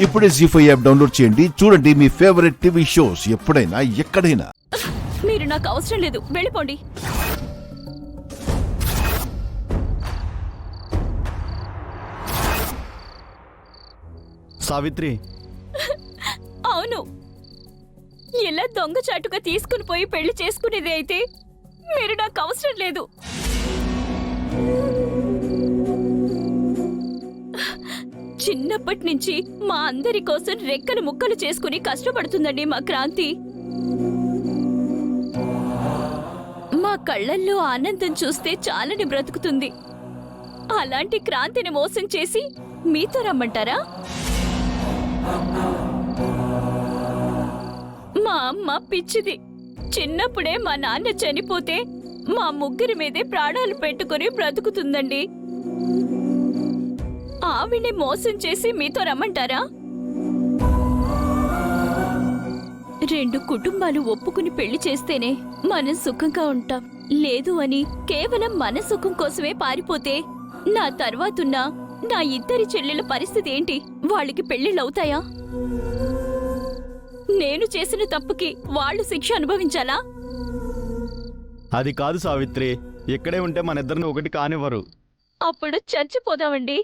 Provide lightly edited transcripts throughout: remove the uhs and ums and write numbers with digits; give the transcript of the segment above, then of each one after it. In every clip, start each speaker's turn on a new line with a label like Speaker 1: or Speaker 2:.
Speaker 1: ఇప్పుడే జీ5 app download చేయండి. చూడండి మీ ఫేవరెట్ టీవీ షోస్ ఎప్పుడైనా ఎక్కడైనా.
Speaker 2: మీరు నాకు అవసరం లేదు, వెళ్ళిపోండి.
Speaker 3: సావిత్రి,
Speaker 2: అవును, ఇలా దొంగచాటుగా తీసుకుని పోయి పెళ్లి చేసుకునేది అయితే మీరు నాకు అవసరం లేదు. చిన్నప్పటి నుంచి మా అందరి కోసం రెక్కలు ముక్కలు చేసుకుని కష్టపడుతుందండి మా క్రాంతి. మా కళ్ళల్లో ఆనందం చూస్తే చాలని బ్రతుకుతుంది. అలాంటి క్రాంతిని మోసం చేసి మీతో రమ్మంటారా? మా అమ్మ పిచ్చిది. చిన్నప్పుడే మా నాన్న చనిపోతే మా ముగ్గురి మీదే ప్రాణాలు పెట్టుకుని బ్రతుకుతుందండి. ఆవిడ్ని మోసం చేసి మీతో రమ్మంటారా? రెండు కుటుంబాలు ఒప్పుకుని పెళ్లి చేస్తేనే మనం సుఖంగా ఉంటాం. లేదు అని కేవలం మన సుఖం కోసమే పారిపోతే నా తర్వాతున్న నా ఇద్దరి చెల్లెల పరిస్థితి ఏంటి? వాళ్ళకి పెళ్లిళ్ళవుతాయా? నేను చేసిన తప్పుకి వాళ్ళు శిక్ష అనుభవించాలా?
Speaker 3: అది కాదు సావిత్రి, ఇక్కడే ఉంటే మన ఇద్దరిని ఒకటి కానివ్వరు.
Speaker 2: అప్పుడు చచ్చిపోదామండి.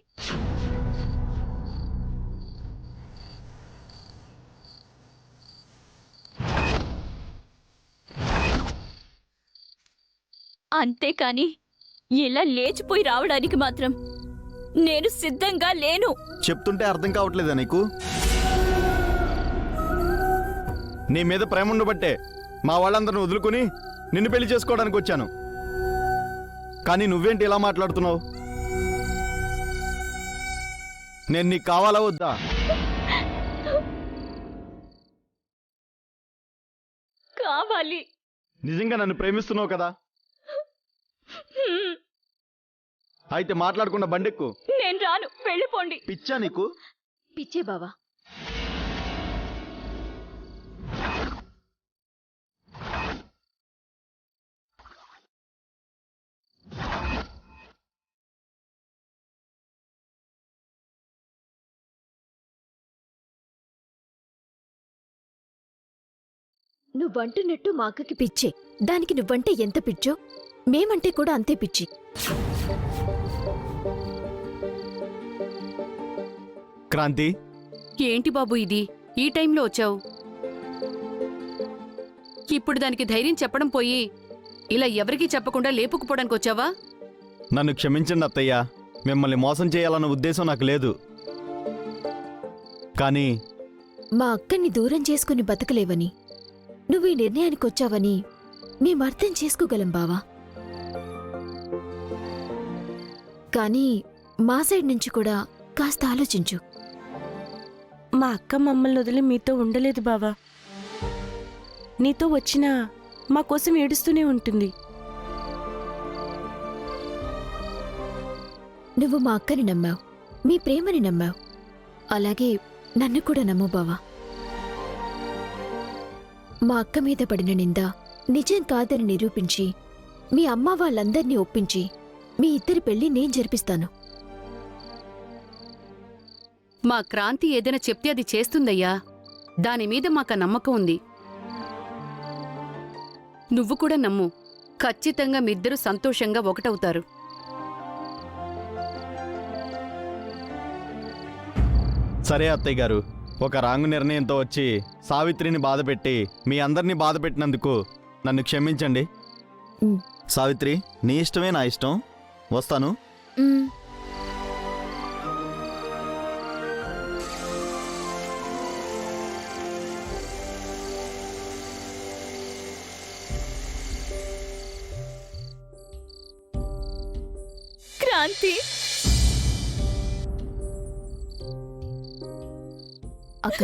Speaker 2: అంతేకాని ఇలా లేచిపోయి రావడానికి మాత్రం నేను సిద్ధంగా లేను.
Speaker 3: చెప్తుంటే అర్థం కావట్లేదా నీకు? నీ మీద ప్రేమ ఉండబట్టే మా వాళ్ళందరిని వదులుకుని నిన్ను పెళ్లి చేసుకోవడానికి వచ్చాను. కానీ నువ్వేంటి ఇలా మాట్లాడుతున్నావు? నేను నీకు కావాలా వద్దా?
Speaker 2: కావాలి.
Speaker 3: నిజంగా నన్ను ప్రేమిస్తున్నావు కదా? అయితే మాట్లాడకుండా బండెక్కు.
Speaker 2: నేను రాను, వెళ్ళిపోండి.
Speaker 3: పిచ్చా నీకు?
Speaker 2: పిచ్చే బావా.
Speaker 4: నువ్వంటున్నట్టు మా అక్కకి పిచ్చే. దానికి నువ్వంటే ఎంత పిచ్చో మేమంటే కూడా అంతే పిచ్చి.
Speaker 3: క్రాంతి,
Speaker 5: ఏంటి బాబు ఇది? ఈ టైంలో వచ్చావు? ఇప్పుడు దానికి ధైర్యం చెప్పడం పోయి ఇలా ఎవరికీ చెప్పకుండా లేపుకుపోవడానికి వచ్చావా?
Speaker 3: నన్ను క్షమించండి అత్తయ్య. మిమ్మల్ని మోసం చేయాలన్న ఉద్దేశం నాకు లేదు. కానీ
Speaker 4: మా అక్కని దూరం చేసుకుని బతకలేవని, నువ్వు ఈ నిర్ణయానికి వచ్చావని మేం అర్థం చేసుకోగలం బావా. కానీ మా సైడ్ నుంచి కూడా కాస్త ఆలోచించు.
Speaker 6: మా అక్క మమ్మల్ని వదిలి మీతో ఉండలేదు బావా. నీతో వచ్చినా మా కోసం ఏడుస్తూనే ఉంటుంది.
Speaker 4: నువ్వు మా అక్కని నమ్మావు, మీ ప్రేమని నమ్మావు. అలాగే నన్ను కూడా నమ్ము బావా. మా అక్క మీద పడిన నింద నిజం కాదని నిరూపించి మీ అమ్మ వాళ్ళందర్నీ ఒప్పించి మీ ఇద్దరి పెళ్లి నేను జరిపిస్తాను.
Speaker 5: మా క్రాంతి ఏదైనా చెప్తే అది చేస్తుందయ్యా. దానిమీద మాకు నమ్మకం ఉంది. నువ్వు కూడా నమ్ము. ఖచ్చితంగా మీ ఇద్దరు సంతోషంగా ఒకటవుతారు.
Speaker 3: సరే అత్తయ్య గారు, ఒక రాంగు నిర్ణయంతో వచ్చి సావిత్రిని బాధపెట్టి మీ అందరినీ బాధపెట్టినందుకు నన్ను క్షమించండి. సావిత్రి, నీ ఇష్టమే నా ఇష్టం. వస్తాను.
Speaker 2: క్రాంతి,
Speaker 4: అక్క,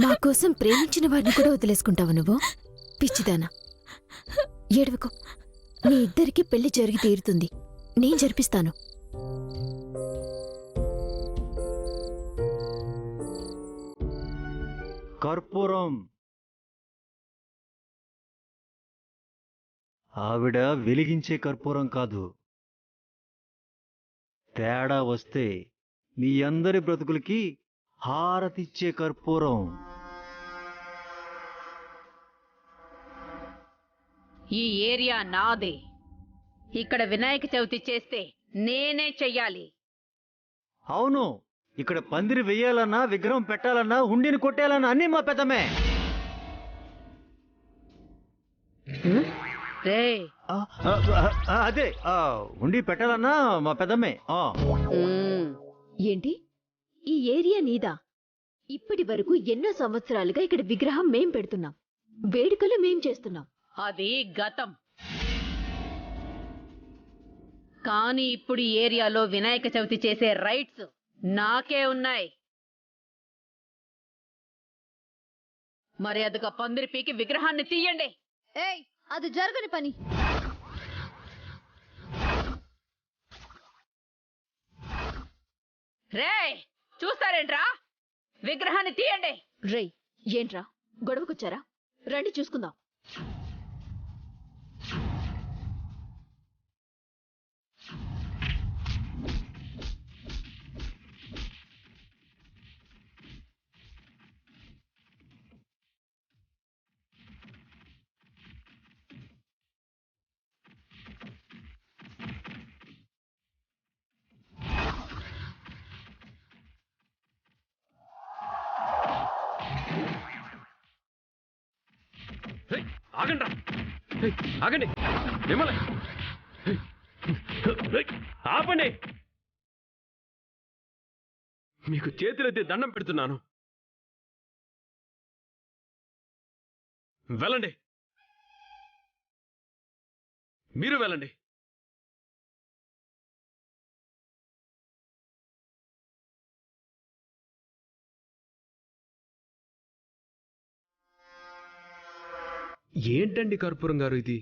Speaker 4: మా కోసం ప్రేమించిన వారిని కూడా వదిలేసుకుంటావు నువ్వు? పిచ్చిదానా, ఏడవకు. మీ ఇద్దరికి పెళ్లి జరిగి తీరుతుంది. నేను జరిపిస్తాను.
Speaker 7: కర్పూరం ఆవిడ వెలిగించే కర్పూరం కాదు. తేడా వస్తే మీ అందరి బ్రతుకులకి హారతిచ్చే కర్పూరం.
Speaker 5: ఈ ఏరియా నాదే. ఇక్కడ వినాయక చవితి చేస్తే నేనే చెయ్యాలి.
Speaker 7: అవును, ఇక్కడ పందిరి వెయ్యాలన్నా, విగ్రహం పెట్టాలన్నా, హుండీని కొట్టేయాలన్నా అన్నీ మా పెద్దమే.
Speaker 5: రే
Speaker 7: అదే హుండీ పెట్టాలన్నా మా పెద్దమ్మే.
Speaker 4: ఏంటి ఈ ఏరియా నీదా? ఇప్పటి వరకు ఎన్నో సంవత్సరాలుగా ఇక్కడ విగ్రహం మేం పెడుతున్నాం, వేడుకలు మేం చేస్తున్నాం.
Speaker 5: అది గతం. కానీ ఇప్పుడు ఈ ఏరియాలో వినాయక చవితి చేసే రైట్స్ నాకే ఉన్నాయి. మర్యాదగా పందిరి పీకి విగ్రహాన్ని తీయండి.
Speaker 2: ఏయ్, అది జరగని పని.
Speaker 5: రే చూస్తారేంట్రా, విగ్రహాన్ని తీయండి.
Speaker 4: రేయ్, ఏంట్రా గొడవకొచ్చారా? రండి చూసుకుందాం.
Speaker 8: ఆగండి, ఆగండి, మిమ్మల్ని ఆపండి. మీకు చేతులెత్తి దండం పెడుతున్నాను. వెళ్ళండి, మీరు వెళ్ళండి. ఏంటండి కర్పూరం గారు, ఇది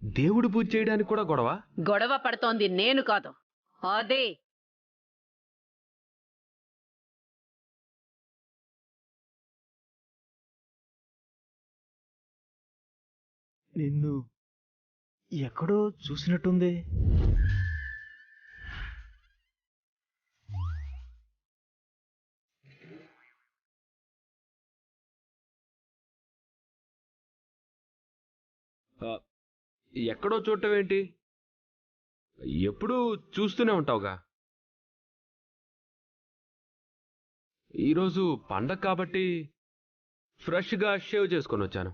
Speaker 8: దేవుడు పూజ చేయడానికి కూడా గొడవ?
Speaker 5: గొడవ పడుతోంది నేను కాదు, అదే.
Speaker 7: నిన్ను ఎక్కడో చూసినట్టుంది.
Speaker 8: ఎక్కడో చూడటం ఏంటి? ఎప్పుడూ చూస్తూనే ఉంటావుగా. ఈరోజు పండగ కాబట్టి ఫ్రెష్గా షేవ్ చేసుకొని వచ్చాను.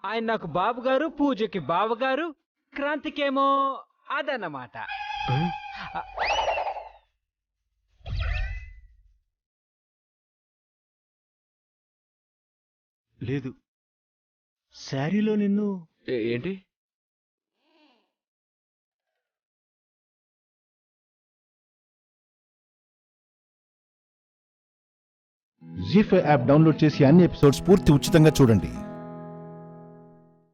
Speaker 9: ఆయన నాకు బాబుగారు, పూజకి బావగారు, క్రాంతికేమో అదన్నమాట.
Speaker 7: లేదు, శారీలో నిన్ను
Speaker 8: ఏంటి?
Speaker 1: జీ5 యాప్ డౌన్లోడ్ చేసి అన్ని ఎపిసోడ్స్ పూర్తి ఉచితంగా చూడండి.